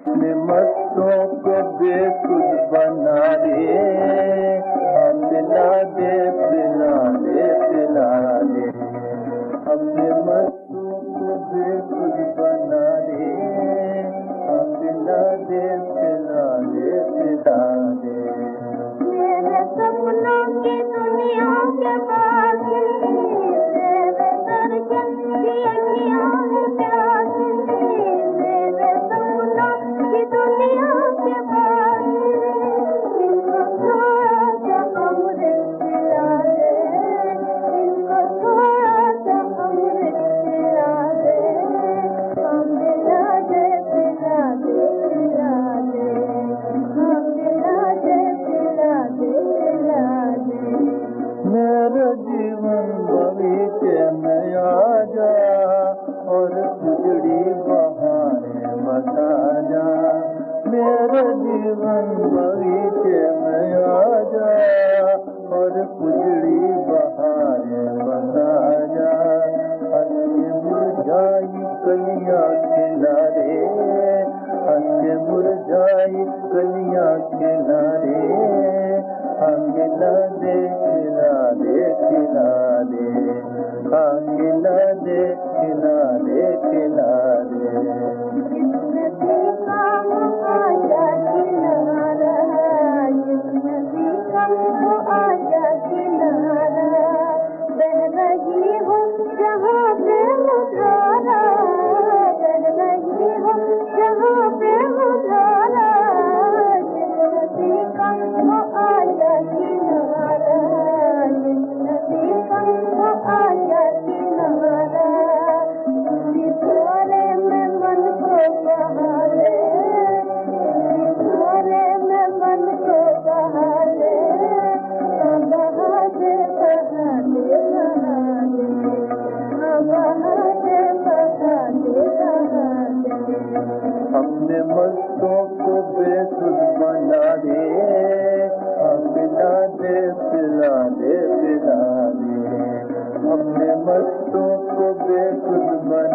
मस्तों को बेखुद बना दे, पिला दे पिला दे पिला दे, अपने मस्तों को बेखुद बना दे, पिला दे पिला दे पिला दे। मेरे सपनों की दुनिया के पास मेरे दर्शन की अखियाँ है प्यासी, मेरे सपनों की दुनिया के पास इनको थोड़ा सा अमृत पिला दे, इनको थोड़ा सा अमृत पिला दे, हम पिला दे पिला दे पिला दे, हम पिला दे पिला दे पिला दे। मेरे जीवन बगीचे में आ जा और उजड़ी बहारें बता जा, मेरे जीवन बगीचे में आ जा और उजड़ी बहारें बता जा, हंस मुरझाई कलियां खिला रे, हंस मुरझाई कलियां खिला रे, खिला दे खिला दे खिला दे, खिला दे खिला दे खिला दे। नदी का वो आजा किनारा, जिस नदी का वो आजा किनारा, बह रही हो जहाँ पे मुधारा, बह रही हो जहाँ पे मुधारा, जिस नदी का वो आजा किनारा, जिस नदी का वो आजा किनारा, उसी थोड़े में मन को बहा ले, उसी थोड़े में मन को बहा ले, बहा दे बहा दे बहा दे, बहा दे बहा दे बहा दे। अपने मस्तों को बेसुध बना दे, पिला दे पिला दे पिला दे, अपने मस्तों को बेसुध बना